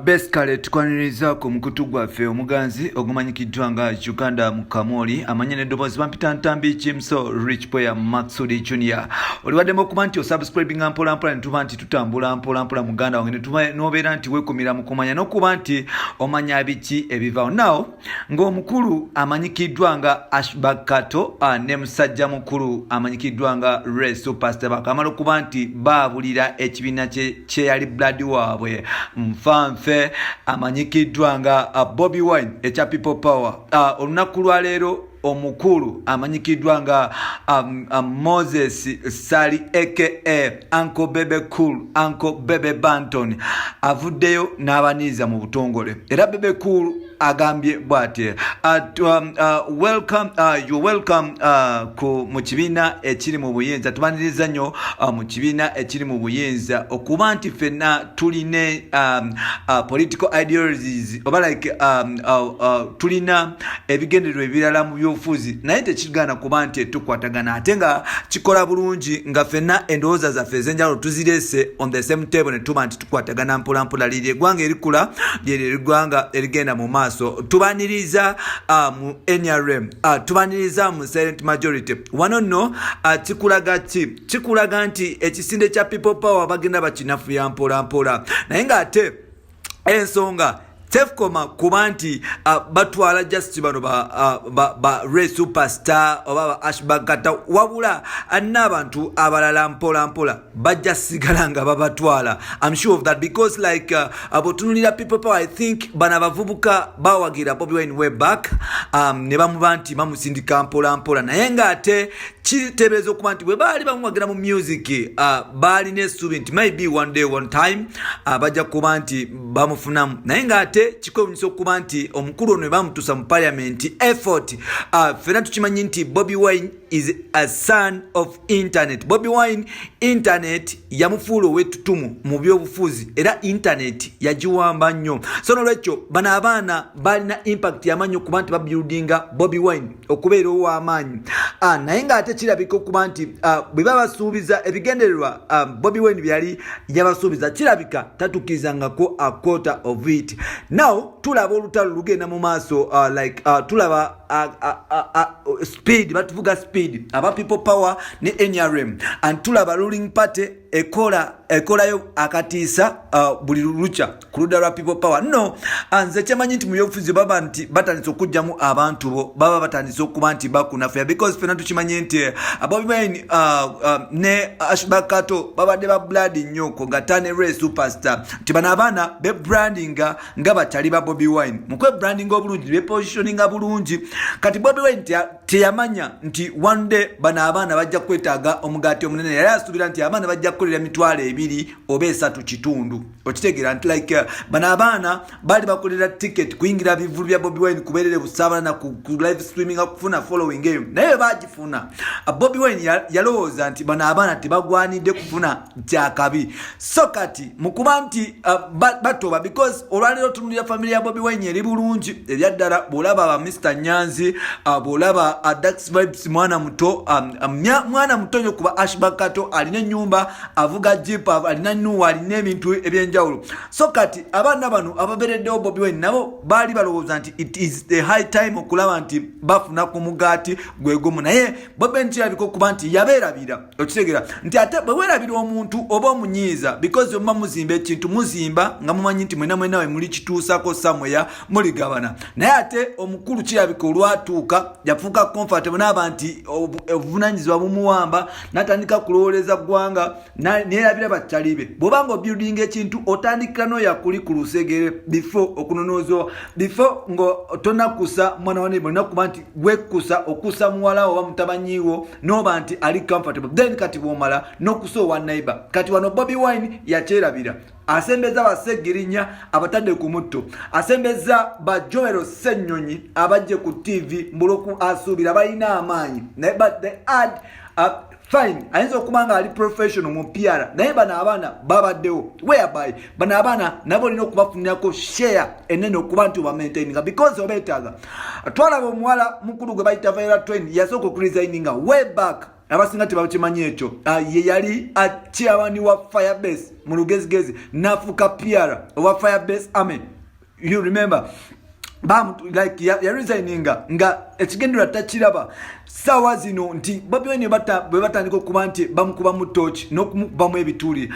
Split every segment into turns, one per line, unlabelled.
Beskale tukwaniriza ku mukutu gwaffe omuganzi ogumanyikiddwa nga Uganda Mukamoli amanya n'eddoboozi bampita ntambi Jimso Rich Boy Maxudi Junior. Oliwaddemu okuba nti osubscribinga mpolampola ne tuba nti tutambula mpolampola muganda wange n'obeera nti weekumira mu kumanya n'okuba nti omanya biki ebivaawo. Now ng'omukulu amanyikiddwa nga Ashback Kato ne musajja mukulu amanyikiddwa nga Ray Superstar bakamala okuba nti baabulira ekibiina kye yali blood waabwe Nfanfe amanyikiddwa nga Bobby Wine ekya People Power. Olunaku lwa leero omukulu amanyikiddwa nga Moses Sali aka Uncle Bebe Cool, Uncle Bebe Banton avuddeyo n'abaniiza mu butongole. Era Bebe Cool agambye bw'ati you're welcome mu kibiina ekiri mu buyinza. Tubaniriza nnyo mu kibiina ekiri mu buyinza okuba nti ffenna tuline political ideologies oba like tulina ebigendererwa ebirala mu byobufuzi naye tekigaana kuba nti tukwatagana ate nga kikola bulungi nga ffenna endowooza zaffe ez'enjawulo tuzireese on the same table ne tuba nti tukwatagana mpolampola liri eggwanga erikula lyeryo eggwanga erigenda mu maaso. Tubaniriza mu NRM, tubaniriza mu silent majority. Wano nno kikulaga ki? Kikulaga nti ekisinde kya People Power bagenda bakinafuya mpolampola naye ng'ate ensonga tefukoma kuba nti batwala just bano ba Ray Superstar oba ba Ashback Kato wabula n'abantu abalala mpolampola bajja sigala nga babatwala. I'm sure of that because like abotunulira People Power I think bana bavubuka bawagira Bobby Wine way back ne bamuba nti bamusindika mpolampola naye ng'ate kiteebereza okuba nti bwe baali bamuwagira mu music baali n'essuubi nti maybe one day one time bajja kuba nti bamufunamu naye ng'ate kikwewuunyisa okuba nti omukulu ono bamutuusa mu parliament effort. Ffenna tukimanyi nti Bobby Wine is a son of internet. Bobby Wine internet yamufuula ow'ettutumu mu byobufuzi era internet yagiwamba nnyo. So n'olwekyo bano abaana balina impact y'amaanyi okuba nti babuildinga Bobby Wine okubeera ow'amaanyi naye ng'ate kirabika okuba nti bwe babasuubiza ebigendererwa Bobby Wine byali yabasuubiza kirabika tatukirizangako a quarter of it. Now tulaba olutalo lugenda mu maaso tulaba speed batuvuga speed aba People Power ne NRM and tulaba ruling party ekolayo akatiisa buli lucha ku ludda lwa People Power. No nze kyemanyi nti mu byobufuzi baba nti batandise okujjamu abantu bo baba batandise okuba nti bakunafuya because ffenna tukimanyi nti Bobby Wine ne Ashback Kato babadde ba blood nnyoko nga tane Ray Superstar nti bano abaana be brandinga nga bakyali ba Bobby Wine mukwe brandinga obulungi be positioninga bulungi kati Bobby Wine teyamanya nti one day bano abaana bajja kwetaaga omugaati omunene yali asuubira nti abaana bajja kukolera emitwalo 2 oba 3 kitundu okitegeera nti like bano abaana baali bakolera ticket kuyingira bivulu bya Bobby Wine kubeerere busaabala na ku live streaming kufuna following eyo naye bagifuna. Bobby Wine yalowooza nti bano abaana tebagwanidde kufuna kyakabi so kati mukuba nti batoba because olwaleero tunulira family ya Bobby Wine eri bulungi ebyaddala bw'olaba ba Mr. Nyanzi bw'olaba Dax Vibes mwana muto nnyo kuba Ashback Kato alina ennyumba avuga jeep alina nuwa alina ebintu ebyenjawulo so kati abaana bano ababeereddewo Bobby Wine nabo baali balowooza nti it is the high time okulaba nti bafuna ku mugaati gwegumu naye Bobby Wine kirabika okuba nti yabeerabira okitegeera nti ate bwe weerabira omuntu oba omunyiiza because omuba muzimba ekintu muzimba nga mumanyi nti mwena we muli kituusako samweya muligabana naye ate omukulu kirabika olwatuuka yafuuka comfortable n'aba nti obuvunanyizibwa bumuwamba n'atandika kulowooleza ggwanga neerabira bakyalibe bw'obanga obuilding ekintu otandikira n'oyakuli ku lusegere before okunonoozwa before tonakusa mwana wane olina kuba nti wekusa okusa muwala oba mutabanyiwo n'oba nti ali comfortable then kati bw'omala n'okusa owa neighbor kati wano Bobby Wine yakyerabira asembeza basegirinya abatadde ku mutto asembeza ba Joel Ssenyonyi abajje ku TV mbuloku asuubira balina amaanyi naye but they add fine ayinza okuba nga ali professional mu PR naye bano abaana babaddewo whereby bano abaana nabo olina okubafunirako share enene okuba nti obamaintaininga because obeetaaga twalaba omuwala mukulu gwe bayita Viola Twain yasooka okuresigninga way back abasinga tebakimanyi ekyo ye yali chairman wa Firebase mu lugezigezi nafuka PR wa Firebase Army. You remember like ya resigninga nga ekigendera takiraba sawa zino nti Bobi Wine bwe batandika okuba nti bamukuba mu torch n'okumukubamu ebituli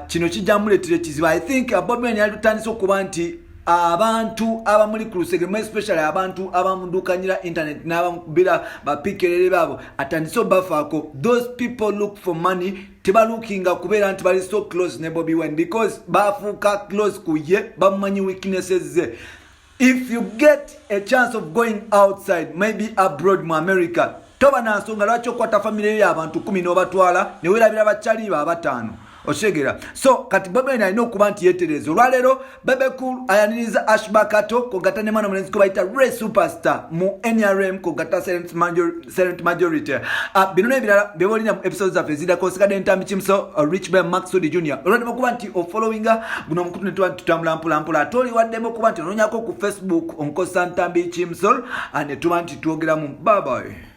kino kijjamuleetera ekizibu. I think Bobi Wine yalitandise okuba nti abantu abamuli ku lusege especially abantu abamudukanyira internet n'abamubira bapikerere babo atandise bafaako. Those people look for money, tebalookinga kubeera nti bali so close ne Bobi Wine because bafuuka close kuye bamumanyi weaknesses ze. If you get a chance of going outside, maybe abroad mu America, toba na nsonga lwaki okwata family y'abantu 10 n'obatwala ne weerabira bakyali batano. Oshegera. So kati Bobi Wine alina okuba nti yeetereeza. Olwaleero Bebe Cool ayaniriza Ashbakato kogata ne mwana mulenzi bayita Ray Superstar mu NRM kogata silent majority. Bino n'ebirala byebolina mu episodes zaffe ezidako Nsigadde Ntambi Kimso Rich Ben Maxud Jr. Olwaleero okuba nti ofollowinga guno omukutu ne tutambula mpolampola ate oliwaddemu okuba nti ononyako ku Facebook onkosa Ntambi Kimso ne tuba nti twogeramu. Bye bye.